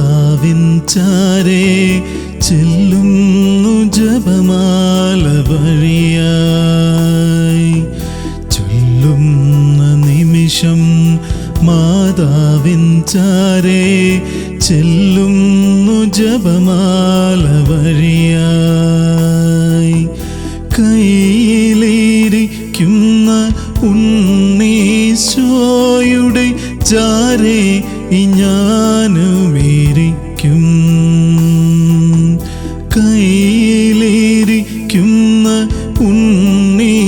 മാതാവിൻ ചാരേ ചെല്ലുന്നു ജപമാല വഴിയായി. ചൊല്ലുന്ന നിമിഷം മാതാവിൻ ചാരേ ചെല്ലുന്നു ജപമാല വഴിയായി. കയ്യിലിരിക്കുന്ന ഉണ്ണീശോയുടെ ചാരേ ഞാനുമിരിക്കും. കയ്യിലിരിക്കുന്ന ഉണ്ണീശോയുടെ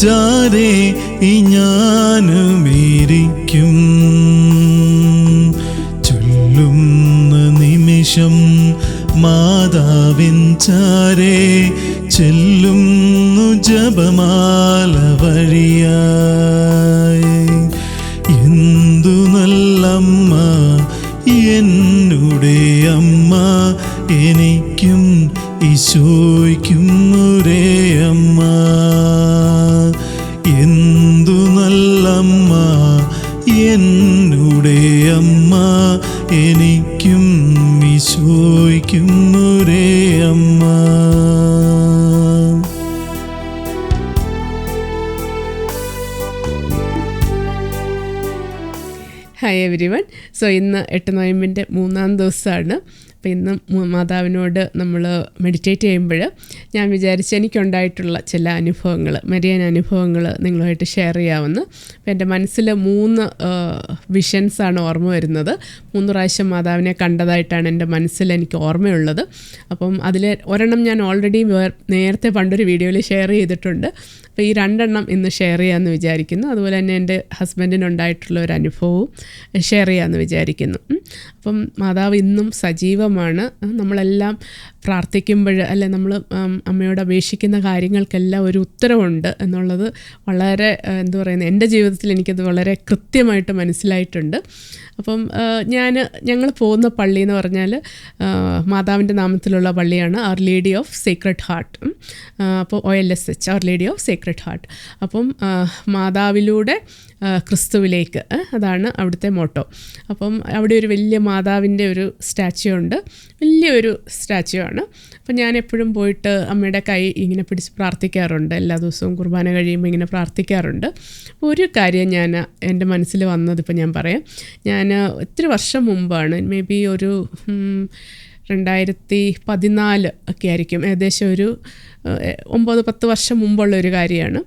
ചാരേ ഞാനുമിരിക്കും. ചൊല്ലുന്ന നിമിഷം മാതാവിൻ ചാരേ ചെല്ലുന്നു ജപമാല വഴിയായി. എന്തു നല്ലമ്മ എന്നുടെ അമ്മ, എനിക്കും ഈശോയ്ക്കും ഒരേ അമ്മ. എന്തു നല്ലമ്മ എന്നുടെ അമ്മ, എനിക്കും ഈശോയ്ക്കും ഒരേ അമ്മ. Hi everyone. സോ ഇന്ന് 8 നോയമ്പിൻ്റെ 3-ാം ദിവസമാണ്. അപ്പോൾ ഇന്ന് മാതാവിനോട് നമ്മൾ മെഡിറ്റേറ്റ് ചെയ്യുമ്പോൾ ഞാൻ വിചാരിച്ച് എനിക്കുണ്ടായിട്ടുള്ള ചില അനുഭവങ്ങൾ, മരിയൻ അനുഭവങ്ങൾ നിങ്ങളുമായിട്ട് ഷെയർ ചെയ്യാമെന്ന്. അപ്പോൾ എൻ്റെ മനസ്സിൽ 3 വിഷൻസാണ് ഓർമ്മ വരുന്നത്. 3 പ്രാവശ്യം മാതാവിനെ കണ്ടതായിട്ടാണ് എൻ്റെ മനസ്സിൽ എനിക്ക് ഓർമ്മയുള്ളത്. അപ്പം അതിൽ ഒരെണ്ണം ഞാൻ ഓൾറെഡി നേരത്തെ പണ്ടൊരു വീഡിയോയിൽ ഷെയർ ചെയ്തിട്ടുണ്ട്. അപ്പോൾ ഈ 2 എണ്ണം ഇന്ന് ഷെയർ ചെയ്യാമെന്ന് വിചാരിക്കുന്നു. അതുപോലെ തന്നെ എൻ്റെ ഹസ്ബൻഡിനുണ്ടായിട്ടുള്ള ഒരു അനുഭവവും ഷെയർ ചെയ്യാമെന്ന് വിചാരിക്കുന്നു. അപ്പം മാതാവ് ഇന്നും സജീവമാണ്. നമ്മളെല്ലാം പ്രാർത്ഥിക്കുമ്പോൾ അല്ലെ, നമ്മൾ അമ്മയോട് അപേക്ഷിക്കുന്ന കാര്യങ്ങൾക്കെല്ലാം ഒരു ഉത്തരവുണ്ട് എന്നുള്ളത് വളരെ എന്താ പറയുന്നത്, എൻ്റെ ജീവിതത്തിൽ എനിക്കത് വളരെ കൃത്യമായിട്ട് മനസ്സിലായിട്ടുണ്ട്. അപ്പം ഞങ്ങൾ പോകുന്ന പള്ളി എന്ന് പറഞ്ഞാൽ മാതാവിൻ്റെ നാമത്തിലുള്ള പള്ളിയാണ്, our lady of sacred heart. അപ്പോൾ OLSH, our lady of sacred heart. അപ്പം മാതാവിലൂടെ ക്രിസ്തുവിലേക്ക്, അതാണ് അവിടുത്തെ മോട്ടോ. അപ്പം അവിടെ ഒരു വലിയ മാതാവിൻ്റെ ഒരു സ്റ്റാച്യു ഉണ്ട്, വലിയൊരു സ്റ്റാച്യു ആണ്. അപ്പം ഞാൻ എപ്പോഴും പോയിട്ട് അമ്മയുടെ കൈ ഇങ്ങനെ പിടിച്ച് പ്രാർത്ഥിക്കാറുണ്ട്. എല്ലാ ദിവസവും കുർബാന കഴിയുമ്പോൾ ഇങ്ങനെ പ്രാർത്ഥിക്കാറുണ്ട്. ഒരു കാര്യം എൻ്റെ മനസ്സിൽ വന്നതിപ്പോൾ ഞാൻ പറയാം. ഞാൻ ഒത്തിരി വർഷം മുമ്പാണ്, മേ ബി ഒരു 2014 ഒക്കെ ആയിരിക്കും, ഏകദേശം ഒരു 9-10 വർഷം മുമ്പുള്ള ഒരു കാര്യമാണ്,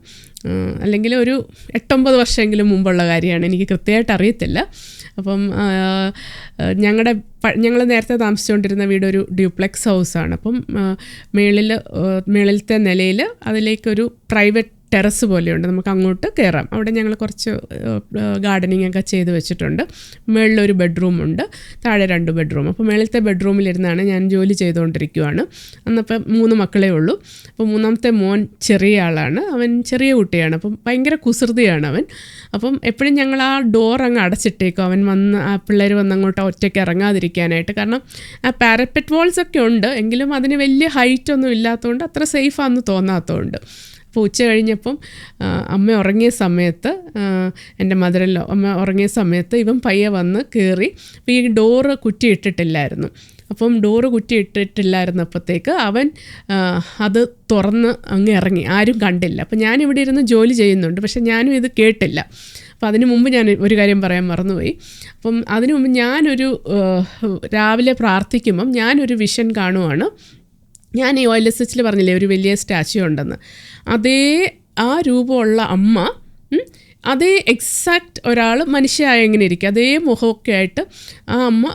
അല്ലെങ്കിൽ ഒരു 8-9 വർഷമെങ്കിലും മുമ്പുള്ള കാര്യമാണ്, എനിക്ക് കൃത്യമായിട്ട് അറിയത്തില്ല. അപ്പം ഞങ്ങൾ നേരത്തെ താമസിച്ചുകൊണ്ടിരുന്ന വീട് ഒരു ഡ്യൂപ്ലെക്സ് ഹൗസാണ്. അപ്പം മേളിലത്തെ നിലയിൽ അതിലേക്കൊരു പ്രൈവറ്റ് ടെറസ് പോലെയുണ്ട്, നമുക്ക് അങ്ങോട്ട് കയറാം. അവിടെ ഞങ്ങൾ കുറച്ച് ഗാർഡനിങ് ഒക്കെ ചെയ്ത് വെച്ചിട്ടുണ്ട്. മുകളിലൊരു ബെഡ്റൂമുണ്ട്, താഴെ 2 ബെഡ്റൂം. അപ്പോൾ മുകളിലത്തെ ബെഡ്റൂമിലിരുന്നാണ് ഞാൻ ജോലി ചെയ്തുകൊണ്ടിരിക്കുകയാണ്. അന്നപ്പം 3 മക്കളേ ഉള്ളൂ. അപ്പോൾ 3ാമത്തെ മോൻ ചെറിയ ആളാണ്, അവൻ ചെറിയ കുട്ടിയാണ്. അപ്പം ഭയങ്കര കുസൃതിയാണ് അവൻ. അപ്പം എപ്പോഴും ഞങ്ങൾ ആ ഡോർ അങ്ങ് അടച്ചിട്ടേക്കും, അവൻ വന്ന് ആ പിള്ളേർ വന്ന് അങ്ങോട്ട് ഒറ്റയ്ക്ക് ഇറങ്ങാതിരിക്കാനായിട്ട്. കാരണം ആ പാരപ്പറ്റ് വാൾസ് ഒക്കെ ഉണ്ട്, എങ്കിലും അതിന് വലിയ ഹൈറ്റൊന്നും ഇല്ലാത്തതുകൊണ്ട് അത്ര സേഫാണെന്ന് തോന്നാത്തതുകൊണ്ട്. അപ്പോൾ ഉച്ച കഴിഞ്ഞപ്പം അമ്മ ഉറങ്ങിയ സമയത്ത്, എൻ്റെ മദറിലോ അമ്മ ഉറങ്ങിയ സമയത്ത് ഇവൻ പയ്യെ വന്ന് കയറി. അപ്പോൾ ഈ ഡോറ് കുറ്റിയിട്ടിട്ടില്ലായിരുന്നു. അപ്പം ഡോറ് കുറ്റിയിട്ടിട്ടില്ലായിരുന്നപ്പോഴത്തേക്ക് അവൻ അത് തുറന്ന് അങ്ങ് ഇറങ്ങി, ആരും കണ്ടില്ല. അപ്പം ഞാനിവിടെ ഇരുന്ന് ജോലി ചെയ്യുന്നുണ്ട്, പക്ഷെ ഞാനും ഇത് കേട്ടില്ല. അപ്പോൾ അതിന് മുമ്പ് ഞാൻ ഒരു കാര്യം പറയാൻ മറന്നുപോയി. അപ്പം അതിനു മുമ്പ് ഞാനൊരു രാവിലെ പ്രാർത്ഥിക്കുമ്പം ഞാനൊരു വിഷൻ കാണുവാണ്. ഞാൻ ഈ OLSHൽ പറഞ്ഞില്ലേ ഒരു വലിയ സ്റ്റാച്യു ഉണ്ടെന്ന്, അതേ ആ രൂപമുള്ള അമ്മ, അതേ എക്സാക്റ്റ് ഒരാൾ മനുഷ്യയായ എങ്ങനെ ഇരിക്കും, അതേ മുഖമൊക്കെ ആയിട്ട് ആ അമ്മ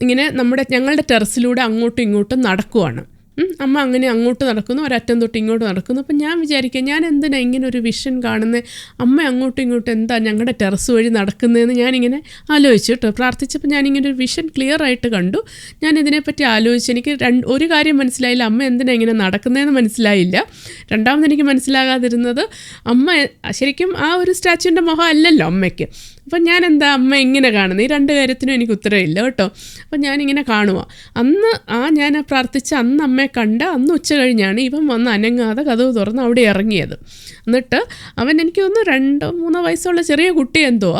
ഇങ്ങനെ ഞങ്ങളുടെ ടെറസിലൂടെ അങ്ങോട്ടും ഇങ്ങോട്ടും നടക്കുവാണ്. അമ്മ അങ്ങനെ അങ്ങോട്ട് നടക്കുന്നു, ഒരറ്റം തൊട്ട് ഇങ്ങോട്ട് നടക്കുന്നു. അപ്പം ഞാൻ വിചാരിക്കുക, ഞാൻ എന്തിനാണ് ഇങ്ങനെ ഒരു വിഷൻ കാണുന്നത്, അമ്മ അങ്ങോട്ടും ഇങ്ങോട്ടും എന്താ ഞങ്ങളുടെ ടെറസ് വഴി നടക്കുന്നതെന്ന് ഞാനിങ്ങനെ ആലോചിച്ചു കേട്ടോ. പ്രാർത്ഥിച്ചപ്പോൾ ഞാനിങ്ങനെ ഒരു വിഷൻ ക്ലിയർ ആയിട്ട് കണ്ടു. ഞാൻ ഇതിനെപ്പറ്റി ആലോചിച്ച് എനിക്ക് ഒരു കാര്യം മനസ്സിലായില്ല, അമ്മ എന്തിനാണ് ഇങ്ങനെ നടക്കുന്നതെന്ന് മനസ്സിലായില്ല. രണ്ടാമത് എനിക്ക് മനസ്സിലാകാതിരുന്നത്, അമ്മ ശരിക്കും ആ ഒരു സ്റ്റാച്യുവിൻ്റെ മുഖം അല്ലല്ലോ അമ്മയ്ക്ക്. അപ്പം ഞാൻ എന്താ അമ്മ ഇങ്ങനെ കാണുന്നത്, ഈ 2 കാര്യത്തിനും എനിക്ക് ഉത്തരവില്ല കേട്ടോ. അപ്പം ഞാനിങ്ങനെ കാണുക. അന്ന് ഞാൻ പ്രാർത്ഥിച്ച അന്ന് അമ്മയെ കണ്ട അന്ന് ഉച്ച കഴിഞ്ഞാണ് ഇവൻ വന്ന് അനങ്ങാതെ കതവ് തുറന്ന് അവിടെ ഇറങ്ങിയത്. എന്നിട്ട് അവൻ എനിക്ക് തോന്നുന്നു 2-3 വയസ്സുള്ള ചെറിയ കുട്ടി എന്തോ.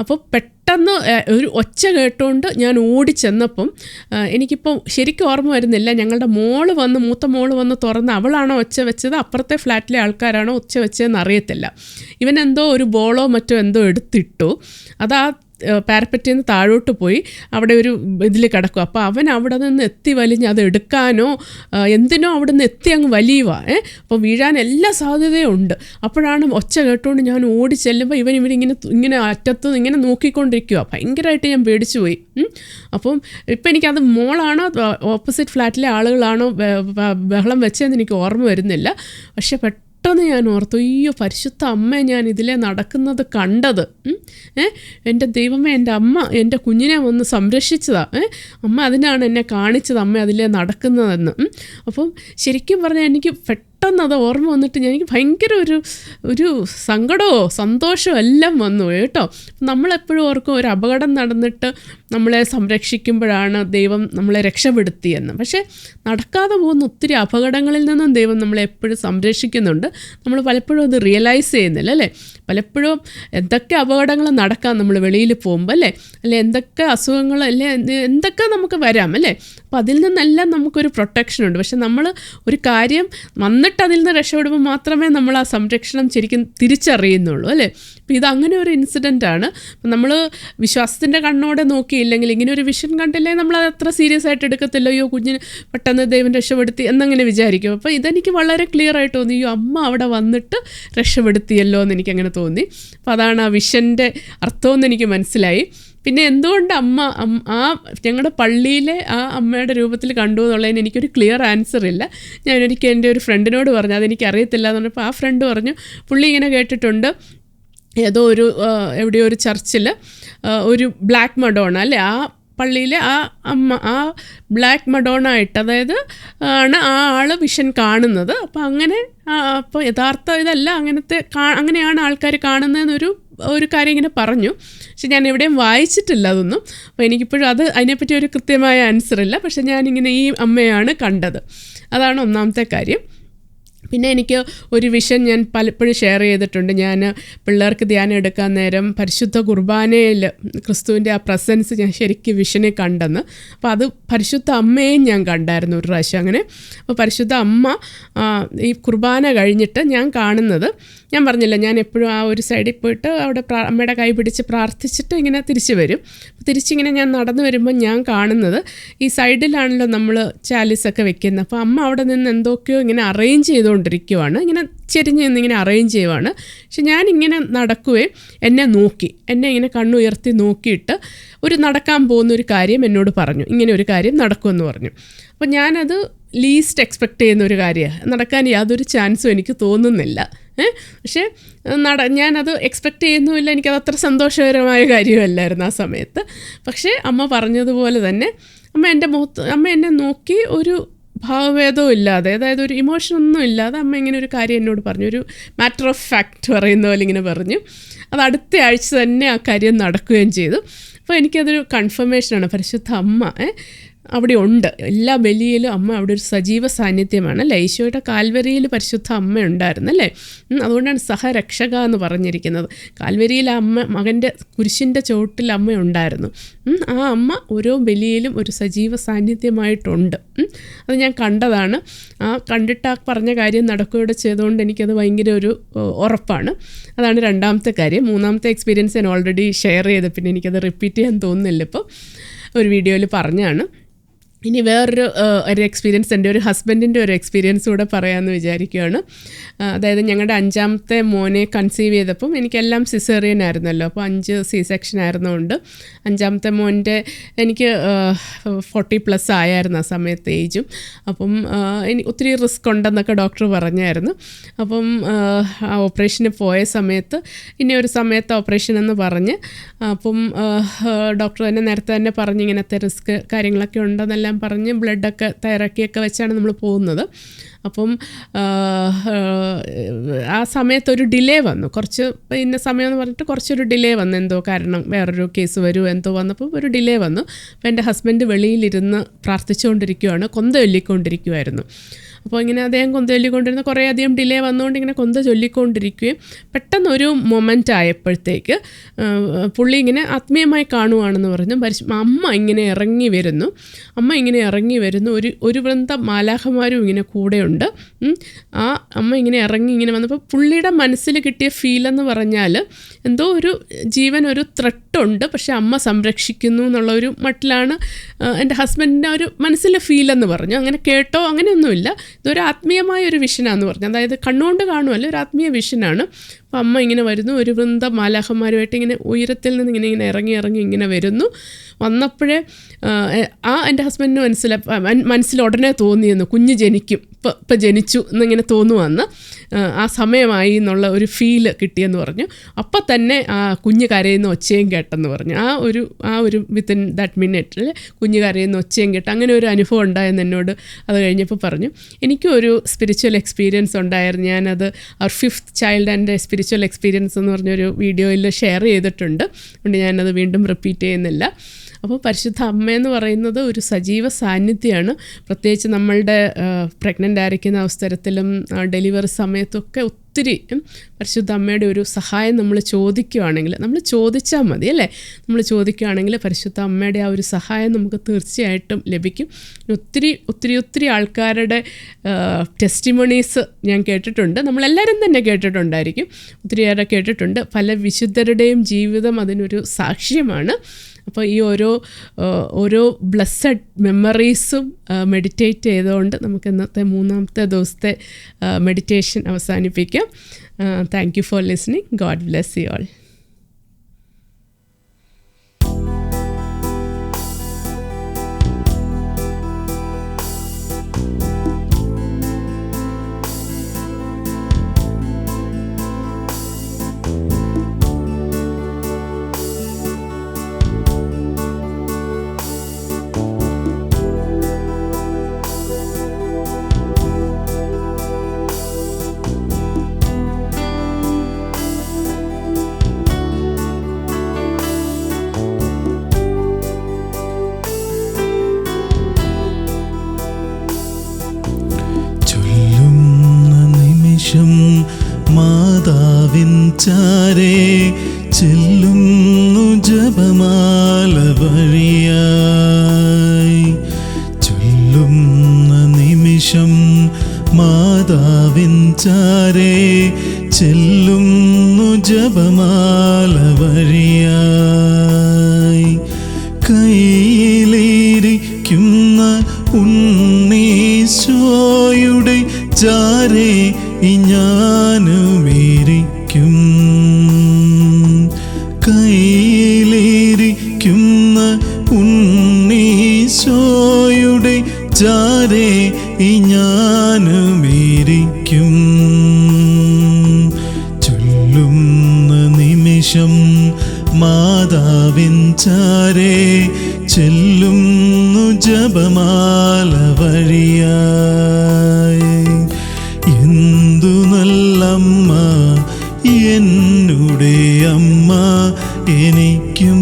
അപ്പോൾ പെട്ടെന്ന് ഒരു ഒച്ച കേട്ടുകൊണ്ട് ഞാൻ ഓടിച്ചെന്നപ്പം എനിക്കിപ്പോൾ ശരിക്കും ഓർമ്മ വരുന്നില്ല, ഞങ്ങളുടെ മൂത്ത മോള് വന്ന് തുറന്ന് അവളാണോ ഒച്ച വെച്ചത്, അപ്പുറത്തെ ഫ്ലാറ്റിലെ ആൾക്കാരാണോ ഒച്ച വെച്ചതെന്ന് അറിയത്തില്ല. ഇവനെന്തോ ഒരു ബോളോ മറ്റോ എന്തോ എടുത്തിട്ടു, അതാ പാരപ്പറ്റിൽ നിന്ന് താഴോട്ട് പോയി അവിടെ ഒരു ഇതിൽ കിടക്കും. അപ്പോൾ അവൻ അവിടെ നിന്ന് എത്തി വലിഞ്ഞ് അത് എടുക്കാനോ എന്തിനോ അവിടെ നിന്ന് എത്തി അങ്ങ് വലിയുക. അപ്പോൾ വീഴാൻ എല്ലാ സാധ്യതയും ഉണ്ട്. അപ്പോഴാണ് ഒച്ച കേട്ടുകൊണ്ട് ഞാൻ ഓടി ചെല്ലുമ്പോൾ ഇവനിങ്ങനെ അറ്റത്ത് ഇങ്ങനെ നോക്കിക്കൊണ്ടിരിക്കുക. ഭയങ്കരമായിട്ട് ഞാൻ പേടിച്ചു പോയി. അപ്പം ഇപ്പം എനിക്കത് മോളാണോ ഓപ്പോസിറ്റ് ഫ്ലാറ്റിലെ ആളുകളാണോ ബഹളം വെച്ചതെന്ന് എനിക്ക് ഓർമ്മ വരുന്നില്ല. പക്ഷെ പെട്ടെന്ന് ഞാൻ ഓർത്തു, അയ്യോ പരിശുദ്ധ അമ്മ ഞാൻ ഇതിലെ നടക്കുന്നത് കണ്ടത്. എൻ്റെ ദൈവമേ, എൻ്റെ അമ്മ എൻ്റെ കുഞ്ഞിനെ വന്ന് സംരക്ഷിച്ചതാണ്. അമ്മ അതിനാണ് എന്നെ കാണിച്ചത്, അമ്മ അതിലെ നടക്കുന്നതെന്ന്. അപ്പം ശരിക്കും പറഞ്ഞാൽ എനിക്ക് പെട്ടെന്ന് അത് ഓർമ്മ വന്നിട്ട് എനിക്ക് ഭയങ്കര ഒരു സങ്കടമോ സന്തോഷമോ എല്ലാം വന്നു കേട്ടോ. നമ്മളെപ്പോഴും ഓർക്കും ഒരു അപകടം നടന്നിട്ട് നമ്മളെ സംരക്ഷിക്കുമ്പോഴാണ് ദൈവം നമ്മളെ രക്ഷപ്പെടുത്തിയെന്ന്. പക്ഷേ നടക്കാതെ പോകുന്ന ഒത്തിരി അപകടങ്ങളിൽ നിന്നും ദൈവം നമ്മളെ എപ്പോഴും സംരക്ഷിക്കുന്നുണ്ട്. നമ്മൾ പലപ്പോഴും അത് റിയലൈസ് ചെയ്യുന്നില്ല അല്ലേ. പലപ്പോഴും എന്തൊക്കെ അപകടങ്ങൾ നടക്കാം നമ്മൾ വെളിയിൽ പോകുമ്പോൾ അല്ലേ എന്തൊക്കെ അസുഖങ്ങൾ എന്തൊക്കെ നമുക്ക് വരാം അല്ലേ. അപ്പോൾ അതിൽ നിന്നെല്ലാം നമുക്കൊരു പ്രൊട്ടക്ഷനുണ്ട്. പക്ഷെ നമ്മൾ ഒരു കാര്യം വന്നിട്ട് അതിൽ നിന്ന് രക്ഷപ്പെടുമ്പോൾ മാത്രമേ നമ്മൾ ആ സംരക്ഷണം ശരിക്കും തിരിച്ചറിയുന്നുള്ളൂ അല്ലേ. അപ്പോൾ ഇതങ്ങനെ ഒരു ഇൻസിഡൻ്റാണ്. നമ്മൾ വിശ്വാസത്തിൻ്റെ കണ്ണോടെ നോക്കിയില്ലെങ്കിൽ, ഇങ്ങനെ ഒരു വിഷൻ കണ്ടില്ലെങ്കിൽ നമ്മളത് അത്ര സീരിയസ് ആയിട്ട് എടുക്കത്തില്ല. അയ്യോ കുഞ്ഞിന് പെട്ടെന്ന് ദൈവം രക്ഷപ്പെടുത്തി എന്നങ്ങനെ വിചാരിക്കും. അപ്പോൾ ഇതെനിക്ക് വളരെ ക്ലിയർ ആയിട്ട് തോന്നി, അയ്യോ അമ്മ അവിടെ വന്നിട്ട് രക്ഷപ്പെടുത്തിയല്ലോ എന്ന് എനിക്കങ്ങനെ തോന്നി. അപ്പോൾ അതാണ് ആ വിഷൻ്റെ അർത്ഥമെന്ന് എനിക്ക് മനസ്സിലായി. പിന്നെ എന്തുകൊണ്ട് അമ്മ ആ ഞങ്ങളുടെ പള്ളിയിലെ ആ അമ്മയുടെ രൂപത്തിൽ കണ്ടു എന്നുള്ളതിന് എനിക്കൊരു ക്ലിയർ ആൻസർ ഇല്ല. ഞാനൊരിക്കൽ എൻ്റെ ഒരു ഫ്രണ്ടിനോട് പറഞ്ഞു, അതെനിക്കറിയത്തില്ല എന്ന് പറഞ്ഞപ്പോൾ ആ ഫ്രണ്ട് പറഞ്ഞു, പുള്ളി ഇങ്ങനെ കേട്ടിട്ടുണ്ട് ഏതോ എവിടെയോ ഒരു ചർച്ചിൽ ഒരു ബ്ലാക്ക് മഡോണ അല്ലേ, ആ പള്ളിയിലെ ആ അമ്മ ആ ബ്ലാക്ക് മഡോണ ആയിട്ട്, അതായത് ആണ് ആ ആൾ വിഷൻ കാണുന്നത്. അപ്പോൾ അങ്ങനെ അപ്പോൾ യഥാർത്ഥ ഇതല്ല, അങ്ങനെയാണ് ആൾക്കാർ കാണുന്നതെന്നൊരു കാര്യം ഇങ്ങനെ പറഞ്ഞു. പക്ഷെ ഞാൻ എവിടെയും വായിച്ചിട്ടില്ല അതൊന്നും. അപ്പോൾ എനിക്കിപ്പോഴും അതിനെപ്പറ്റി ഒരു കൃത്യമായ ആൻസർ ഇല്ല. പക്ഷെ ഞാനിങ്ങനെ ഈ അമ്മയാണ് കണ്ടത്. അതാണ് ഒന്നാമത്തെ കാര്യം. പിന്നെ എനിക്ക് ഒരു വിഷൻ ഞാൻ പലപ്പോഴും ഷെയർ ചെയ്തിട്ടുണ്ട്. ഞാൻ പിള്ളേർക്ക് ധ്യാനം എടുക്കാൻ നേരം പരിശുദ്ധ കുർബാനയിൽ ക്രിസ്തുവിൻ്റെ ആ പ്രസൻസ് ഞാൻ ശരിക്കും വിഷനെ കണ്ടെന്ന്. അപ്പോൾ അത് പരിശുദ്ധ അമ്മയും ഞാൻ കണ്ടായിരുന്നു ഒരു പ്രാവശ്യം അങ്ങനെ. അപ്പോൾ പരിശുദ്ധ അമ്മ ഈ കുർബാന കഴിഞ്ഞിട്ട് ഞാൻ കാണുന്നത്, ഞാൻ പറഞ്ഞില്ല ഞാൻ എപ്പോഴും ആ ഒരു സൈഡിൽ പോയിട്ട് അവിടെ അമ്മയുടെ കൈ പിടിച്ച് പ്രാർത്ഥിച്ചിട്ട് ഇങ്ങനെ തിരിച്ച് വരും. തിരിച്ചിങ്ങനെ ഞാൻ നടന്നു വരുമ്പോൾ ഞാൻ കാണുന്നത് ഈ സൈഡിലാണല്ലോ നമ്മൾ ചാലിസൊക്കെ വെക്കുന്നത്. അപ്പോൾ അമ്മ അവിടെ നിന്ന് എന്തൊക്കെയോ ഇങ്ങനെ അറേഞ്ച് ചെയ്തുകൊണ്ടിരിക്കുവാണ്, ഇങ്ങനെ ചെരിഞ്ഞ് നിന്നിങ്ങനെ അറേഞ്ച് ചെയ്യുവാണ്. പക്ഷെ ഞാനിങ്ങനെ നടക്കുകയും എന്നെ ഇങ്ങനെ കണ്ണുയർത്തി നോക്കിയിട്ട് നടക്കാൻ പോകുന്ന ഒരു കാര്യം എന്നോട് പറഞ്ഞു, ഇങ്ങനെ ഒരു കാര്യം നടക്കുമെന്ന് പറഞ്ഞു. അപ്പോൾ ഞാനത് ലീസ്റ്റ് എക്സ്പെക്റ്റ് ചെയ്യുന്ന ഒരു കാര്യമാണ്, നടക്കാൻ യാതൊരു ചാൻസും എനിക്ക് തോന്നുന്നില്ല. പക്ഷേ ഞാനത് എക്സ്പെക്റ്റ് ചെയ്യുന്നുമില്ല, എനിക്കത് അത്ര സന്തോഷകരമായ കാര്യമല്ലായിരുന്നു ആ സമയത്ത്. പക്ഷേ അമ്മ പറഞ്ഞതുപോലെ തന്നെ അമ്മ എന്നെ നോക്കി ഒരു ഭാവഭേദവും ഇല്ലാതെ, അതായത് ഒരു ഇമോഷനൊന്നും ഇല്ലാതെ അമ്മ ഇങ്ങനെ ഒരു കാര്യം എന്നോട് പറഞ്ഞു, ഒരു മാറ്റർ ഓഫ് ഫാക്റ്റ് പറയുന്ന പോലെ ഇങ്ങനെ പറഞ്ഞു. അത് അടുത്ത ആഴ്ച തന്നെ ആ കാര്യം നടക്കുകയും ചെയ്തു. അപ്പോൾ എനിക്കതൊരു കൺഫർമേഷനാണ്, പരിശുദ്ധ അമ്മ അവിടെ ഉണ്ട്. എല്ലാ ബലിയിലും അമ്മ അവിടെ ഒരു സജീവ സാന്നിധ്യമാണ് അല്ലേ. ഈശോയുടെ കാൽവരിയിൽ പരിശുദ്ധ അമ്മ ഉണ്ടായിരുന്നല്ലേ. അതുകൊണ്ടാണ് സഹരക്ഷക എന്ന് പറഞ്ഞിരിക്കുന്നത്. കാൽവരിയിൽ അമ്മ മകൻ്റെ കുരിശിൻ്റെ ചുവട്ടിൽ അമ്മ ഉണ്ടായിരുന്നു. ആ അമ്മ ഓരോ ബലിയിലും ഒരു സജീവ സാന്നിധ്യമായിട്ടുണ്ട്. അത് ഞാൻ കണ്ടതാണ്. കണ്ടിട്ട് ആ പറഞ്ഞ കാര്യം നടക്കുകയോടെ ചെയ്തുകൊണ്ട് എനിക്കത് ഭയങ്കര ഒരു ഉറപ്പാണ്. അതാണ് രണ്ടാമത്തെ കാര്യം. മൂന്നാമത്തെ എക്സ്പീരിയൻസ് ഞാൻ ഓൾറെഡി ഷെയർ ചെയ്ത്, പിന്നെ എനിക്കത് റിപ്പീറ്റ് ചെയ്യാൻ തോന്നുന്നില്ല, ഇപ്പോൾ ഒരു വീഡിയോയിൽ പറഞ്ഞാണ്. ഇനി വേറൊരു എക്സ്പീരിയൻസ്, എൻ്റെ ഒരു ഹസ്ബൻഡിൻ്റെ ഒരു എക്സ്പീരിയൻസ് കൂടെ പറയാമെന്ന് വിചാരിക്കുകയാണ്. അതായത് ഞങ്ങളുടെ 5ാമത്തെ മോനെ കൺസീവ് ചെയ്തപ്പം എനിക്കെല്ലാം സിസേറിയൻ ആയിരുന്നല്ലോ. അപ്പോൾ 5 C-സെക്ഷൻ ആയിരുന്നുകൊണ്ട് 5ാമത്തെ മോൻ്റെ എനിക്ക് 40+ ആയായിരുന്നു ആ സമയത്ത് ഏജും. അപ്പം ഒത്തിരി റിസ്ക് ഉണ്ടെന്നൊക്കെ ഡോക്ടർ പറഞ്ഞായിരുന്നു. അപ്പം ആ ഓപ്പറേഷന് പോയ സമയത്ത് ഇനി ഒരു സമയത്ത് ഓപ്പറേഷൻ എന്ന് പറഞ്ഞ്, അപ്പം ഡോക്ടർ തന്നെ നേരത്തെ തന്നെ പറഞ്ഞ് ഇങ്ങനത്തെ റിസ്ക് കാര്യങ്ങളൊക്കെ ഉണ്ടെന്നെല്ലാം പറഞ്ഞ് ബ്ലഡൊക്കെ തയ്യാറാക്കിയൊക്കെ വെച്ചാണ് നമ്മൾ പോകുന്നത്. അപ്പം ആ സമയത്തൊരു ഡിലേ വന്നു, കുറച്ച് ഇന്ന സമയമെന്ന് പറഞ്ഞിട്ട് കുറച്ചൊരു ഡിലേ വന്നു, എന്തോ കാരണം വേറൊരു കേസ് വരുമോ എന്തോ വന്നപ്പോൾ ഒരു ഡിലേ വന്നു. അപ്പോൾ എൻ്റെ ഹസ്ബൻഡ് വെളിയിലിരുന്ന് പ്രാർത്ഥിച്ചുകൊണ്ടിരിക്കുകയാണ്, കൊന്ത ചൊല്ലിക്കൊണ്ടിരിക്കുമായിരുന്നു. അപ്പോൾ ഇങ്ങനെ അദ്ദേഹം കൊന്ത ചൊല്ലിക്കൊണ്ടിരുന്ന കുറേ അധികം ഡിലേ വന്നുകൊണ്ട് ഇങ്ങനെ കൊന്ത ചൊല്ലിക്കൊണ്ടിരിക്കുകയും പെട്ടെന്നൊരു മൊമെൻ്റ് ആയപ്പോഴത്തേക്ക് പുള്ളി ഇങ്ങനെ ആത്മീയമായി കാണുവാണെന്ന് പറഞ്ഞു. അമ്മ ഇങ്ങനെ ഇറങ്ങി വരുന്നു, ഒരു വൃന്ദ മാലാഖമാരും ഇങ്ങനെ കൂടെയുണ്ട്. ആ അമ്മ ഇങ്ങനെ ഇങ്ങനെ വന്നപ്പോൾ പുള്ളിയുടെ മനസ്സിൽ കിട്ടിയ ഫീലെന്ന് പറഞ്ഞാൽ എന്തോ ഒരു ജീവൻ, ഒരു ത്രട്ടുണ്ട്, പക്ഷേ അമ്മ സംരക്ഷിക്കുന്നു എന്നുള്ള ഒരു മട്ടിലാണ് എൻ്റെ ഹസ്ബൻഡിൻ്റെ ഒരു മനസ്സിലെ ഫീലെന്ന് പറഞ്ഞു. അങ്ങനെ കേട്ടോ അങ്ങനെയൊന്നുമില്ല, ഇതൊരു ആത്മീയമായ ഒരു വിഷനാന്ന് പറഞ്ഞു. അതായത് കണ്ണുകൊണ്ട് കാണുമല്ല, ഒരു ആത്മീയ വിഷനാണ്. അപ്പോൾ അമ്മ ഇങ്ങനെ വരുന്നു, ഒരു വൃന്ദ മാലാഖമാരുമായിട്ട് ഇങ്ങനെ ഉയരത്തിൽ നിന്ന് ഇങ്ങനെ ഇറങ്ങി ഇങ്ങനെ വരുന്നു. വന്നപ്പോഴേ എൻ്റെ ഹസ്ബൻഡിന് മനസ്സിൽ ഉടനെ തോന്നിയെന്നു, കുഞ്ഞ് ജനിക്കും, ഇപ്പം ജനിച്ചു എന്നിങ്ങനെ തോന്നുവന്ന് ആ സമയമായി എന്നുള്ള ഒരു ഫീല് കിട്ടിയെന്ന് പറഞ്ഞു. അപ്പം തന്നെ ആ കുഞ്ഞ് കരയുന്ന ഒച്ചയും കേട്ടെന്ന് പറഞ്ഞു. ആ ഒരു വിത്തിൻ ദാറ്റ് മിനിറ്റിൽ കുഞ്ഞ് കരയുന്ന ഒച്ചയും കേട്ട് അങ്ങനെ ഒരു അനുഭവം ഉണ്ടായെന്ന് എന്നോട് അത് കഴിഞ്ഞപ്പോൾ പറഞ്ഞു. എനിക്കും ഒരു സ്പിരിച്വൽ എക്സ്പീരിയൻസ് ഉണ്ടായിരുന്നു. ഞാനത് അവർ 5th child and spiritual experience എന്ന് പറഞ്ഞൊരു വീഡിയോയിൽ ഷെയർ ചെയ്തിട്ടുണ്ട്, അതുകൊണ്ട് ഞാനത് വീണ്ടും റിപ്പീറ്റ് ചെയ്യുന്നില്ല. അപ്പോൾ പരിശുദ്ധ അമ്മയെന്ന് പറയുന്നത് ഒരു സജീവ സാന്നിധ്യമാണ്. പ്രത്യേകിച്ച് നമ്മളുടെ പ്രഗ്നൻ്റ് ആയിരിക്കുന്ന അവസരത്തിലും ഡെലിവറി സമയത്തൊക്കെ ഒത്തിരി പരിശുദ്ധ അമ്മയുടെ ഒരു സഹായം നമ്മൾ ചോദിക്കുകയാണെങ്കിൽ, നമ്മൾ ചോദിച്ചാൽ മതി അല്ലേ, നമ്മൾ ചോദിക്കുകയാണെങ്കിൽ പരിശുദ്ധ അമ്മയുടെ ആ ഒരു സഹായം നമുക്ക് തീർച്ചയായിട്ടും ലഭിക്കും. ഒത്തിരി ആൾക്കാരുടെ ടെസ്റ്റിമണീസ് ഞാൻ കേട്ടിട്ടുണ്ട്, നമ്മളെല്ലാവരും തന്നെ കേട്ടിട്ടുണ്ടായിരിക്കും, ഒത്തിരിയേറെ കേട്ടിട്ടുണ്ട്. പല വിശുദ്ധരുടെയും ജീവിതം അതിനൊരു സാക്ഷ്യമാണ്. അപ്പോൾ ഈ ഓരോ ബ്ലെസ്സഡ് മെമ്മറീസും മെഡിറ്റേറ്റ് ചെയ്തുകൊണ്ട് നമുക്ക് ഇന്നത്തെ 3ാമത്തെ ദിവസത്തെ മെഡിറ്റേഷൻ അവസാനിപ്പിക്കാം. Thank you for listening. God bless you all. മാതാവിൻ ചാരേ ചെല്ലുന്നു ജപമാല വഴിയായി, ചൊല്ലുന്ന നിമിഷം മാതാവിൻ ചാരേ ചെല്ലുന്നു ജപമാല വഴിയായി, കയ്യിലിരിക്കുന്ന ഉണ്ണീശോയുടെ ചാരേ ഞാനുമിരിക്കും, കയ്യിലിരിക്കുന്ന ഉണ്ണീശോയുടെ ചാരേ ഞാനുമിരിക്കും, ചൊല്ലുന്ന നിമിഷം മാതാവിൻ ചാരേ ചെല്ലുന്നു ജപമാല വഴിയായി. എന്തു നല്ലമ്മ എന്നുടെ അമ്മ, എനിക്കും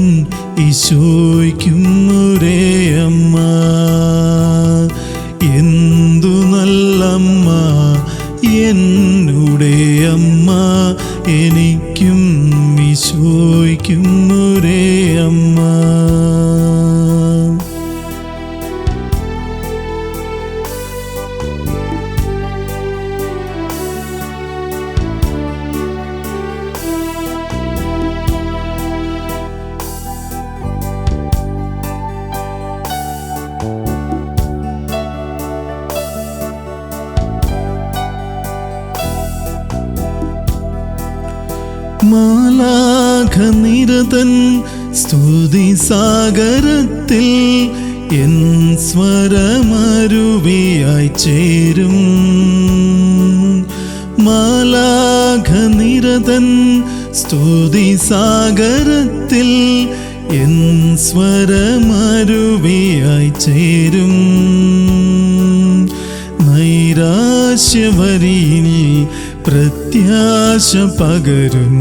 ഈശോയ്ക്കും ഒരേ അമ്മ. എന്തു നല്ലമ്മ എന്നുടെ അമ്മ, എനിക്കും ഈശോയ്ക്കും ഒരേ അമ്മ. മാലാഖനിരതൻ സ്തുതി സാഗരത്തിൽ എൻ സ്വരമരുവിയായി ചേരും, മാലാഖനിരതൻ സ്തുതി സാഗരത്തിൽ എൻ സ്വരമരുവിയായി ചേരും, നൈരാശ്യമുള്ള നൈരാശ്യവരിയിൽ പ്രത്യാശ പകരും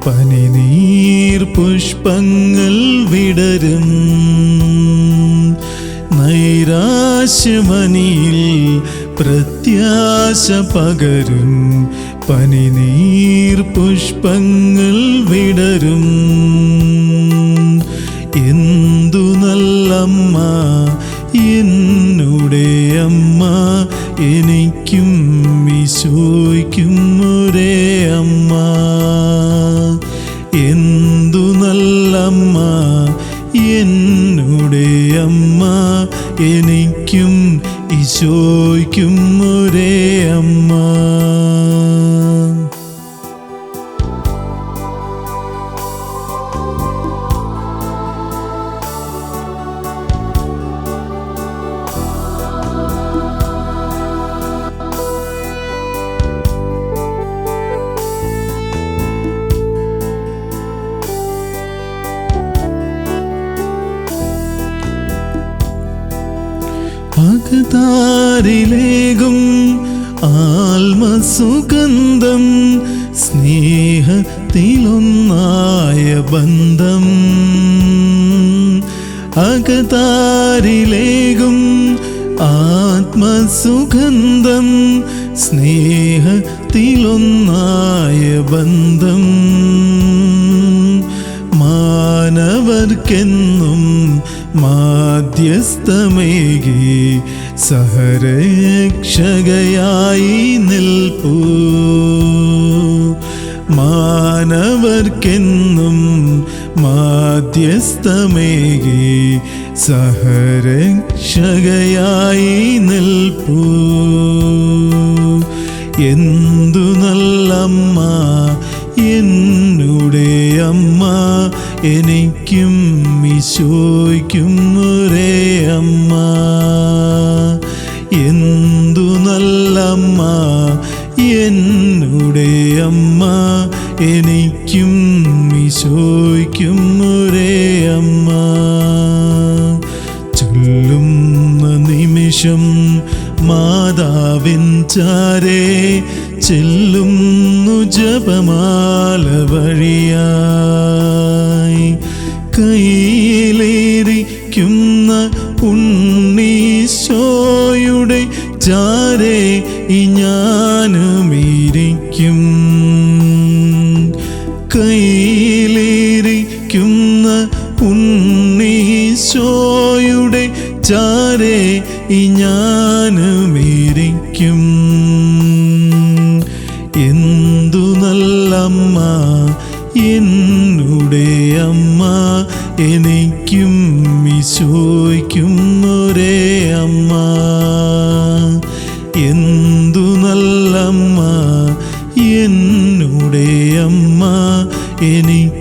പനിനീർ പുഷ്പങ്ങൾ വിടരും. നൈരാശ്യമനിയിൽ പ്രത്യാശ പകരും പനിനീർ പുഷ്പങ്ങൾ വിടരും. എന്തു നല്ലമ്മ എന്നുടെ അമ്മ, എനിക്കും ഈശോയ്ക്കും ഒരേ അമ്മ. എന്തു നല്ലമ്മ എന്നുടെ അമ്മ, എനിക്കും ഈശോയ്ക്കും ഒരേ അമ്മ. അകതാരിലേകും ആത്മസുഗന്ധം, സ്നേഹത്തിലൊന്നായ ബന്ധം. അകതാരിലേകും ആത്മസുഗന്ധം, സ്നേഹത്തിലൊന്നായ ബന്ധം. മാനവർക്കെന്നും മാധ്യസ്ഥമേകി സഹരക്ഷകയായി നിൽപ്പൂ. മാനവർക്കെന്നും മാധ്യസ്ഥമേകി സഹരക്ഷകയായി നിൽപ്പൂ. എന്തു നല്ലമ്മ എന്നുടെ അമ്മ, എനിക്കും ഈശോയ്ക്കും ഒരേ അമ്മ. എന്തു നല്ലമ്മ എന്നുടെ അമ്മ, എനിക്കും ഈശോയ്ക്കും ഒരേ അമ്മ. ചൊല്ലുന്ന നിമിഷം മാതാവിൻ ചാരേ ചെല്ലുന്നു ജപമാല വഴിയായി. കയ്യിലിരിക്കുന്ന ഉണ്ണീശോയുടെ ചാരേ ഞാനുമിരിക്കും. കയ്യിലിരിക്കുന്ന ഉണ്ണീശോയുടെ ചാരേ ഞാനുമിരിക്കും. എന്തു നല്ലമ്മ എന്നുടെ അമ്മ, എനിക്കും ഈശോയ്ക്കും ഒരേ അമ്മ. എന്തു നല്ലമ്മ എന്നുടെ അമ്മ, എനിക്ക്